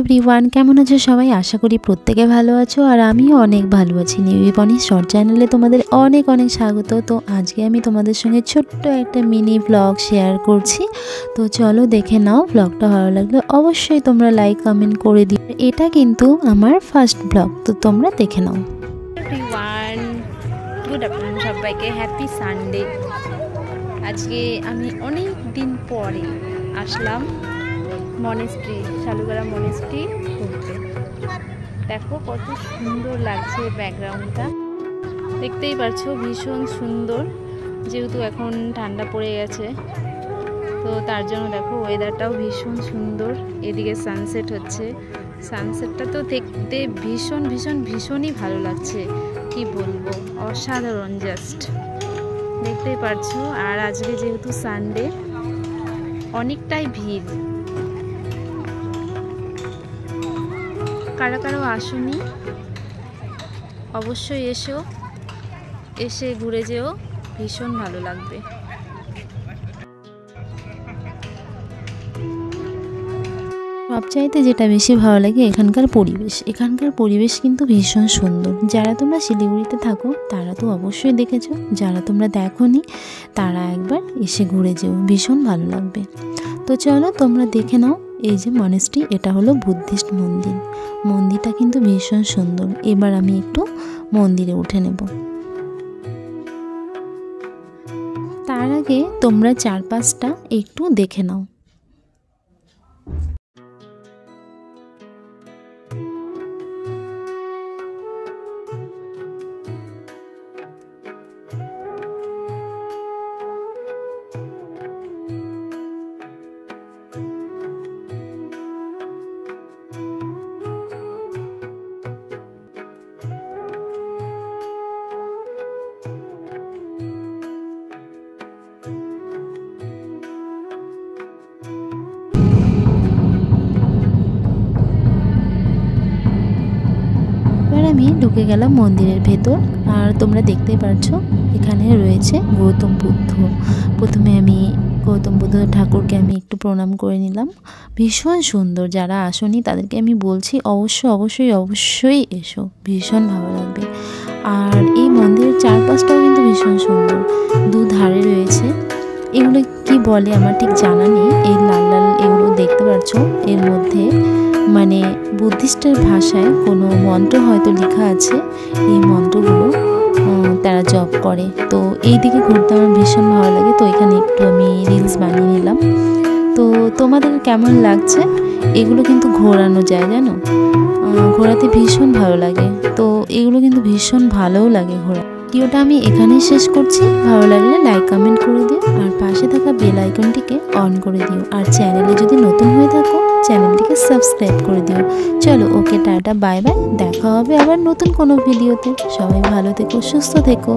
Everyone, কেমন আছো সবাই? আশা করি প্রত্যেকে ভালো আছো আর আমিও অনেক ভালো আছি। নিউই বনি শর্ট চ্যানেলে তোমাদের অনেক অনেক স্বাগত। তো আজকে আমি তোমাদের সঙ্গে ছোট্ট একটা মিনি ব্লগ শেয়ার করছি। তো চলো দেখে নাও। ব্লগটা ভালো লাগলে অবশ্যই তোমরা লাইক কমেন্ট করে দিও। এটা কিন্তু আমার ফার্স্ট ব্লগ, তো তোমরা দেখে নাও। এভরিওয়ান, গুড আফটারনুন সবাইকে, হ্যাপি সানডে। আজকে আমি অনেক দিন পরে আসলাম মনেস্ট্রি, শালুগড়া মনেস্ট্রি ঘুরতে। দেখো কত সুন্দর লাগছে ব্যাকগ্রাউন্ডটা, দেখতেই পারছো ভীষণ সুন্দর। যেহেতু এখন ঠান্ডা পড়ে গেছে তো তার জন্য দেখো ওয়েদারটাও ভীষণ সুন্দর। এদিকে সানসেট হচ্ছে, সানসেটটা তো দেখতে ভীষণ ভীষণ ভীষণই ভালো লাগছে, কি বলবো, অসাধারণ জাস্ট, দেখতেই পারছো। আর আজকে যেহেতু সানডে অনেকটাই ভিড়। কারা কারো আসুনি অবশ্যই এসো, এসে ঘুরে যেও, ভীষণ ভালো লাগবে। সবচাইতে যেটা বেশি ভালো লাগে এখানকার পরিবেশ কিন্তু ভীষণ সুন্দর। যারা তোমরা শিলিগুড়িতে থাকো তারা তো অবশ্যই দেখেছো, যারা তোমরা দেখোনি তারা একবার এসে ঘুরে যেও, ভীষণ ভালো লাগবে। তো চলো তোমরা দেখে নাও। এই যে মনেস্ট্রি, এটা হলো বুদ্ধিস্ট মন্দির। মন্দিরটা কিন্তু ভীষণ সুন্দর। এবার আমি একটু মন্দিরে উঠে নেব। তার আগে তোমরা চারপাশটা একটু দেখে নাও। আমি ঢুকে গেলাম মন্দিরের ভেতর। আর তোমরা দেখতেই পারছো এখানে রয়েছে গৌতম বুদ্ধ। প্রথমে আমি গৌতম বুদ্ধ ঠাকুরকে আমি একটু প্রণাম করে নিলাম। ভীষণ সুন্দর। যারা আসোনি তাদেরকে আমি বলছি অবশ্যই এসো, ভীষণ ভালো লাগবে। আর এই মন্দিরের চারপাশটাও কিন্তু ভীষণ সুন্দর। দুধারে রয়েছে, এগুলো কি বলে আমার ঠিক জানা নেই। এই লাল লাল এগুলো দেখতে পাচ্ছ, এর মধ্যে মানে বুদ্ধিস্টের ভাষায় কোনো মন্ত্র হয়তো লেখা আছে। এই মন্ত্রগুলো তারা জপ করে। তো এই দিকে ঘুরতে আমার ভীষণ ভালো লাগে। তো এখানে একটু আমি রিলস বানিয়ে নিলাম। তো তোমাদের কেমন লাগছে? এগুলো কিন্তু ঘোরানো যায়, জানো, ঘোরাতে ভীষণ ভালো লাগে। তো এগুলো কিন্তু ভীষণ ভালোও লাগে ঘোরা। ভিডিওটা আমি এখানেই শেষ করছি। ভালো লাগলে লাইক কমেন্ট করে দিও আর পাশে থাকা বেল আইকনটিকে অন করে দিও। আর চ্যানেলে যদি নতুন হয়ে থাকো চ্যানেলটিকে সাবস্ক্রাইব করে দিও। চলো ওকে, টাটা, বাই বাই। দেখা হবে আবার নতুন কোনো ভিডিওতে। সবাই ভালো থেকো, সুস্থ থেকো।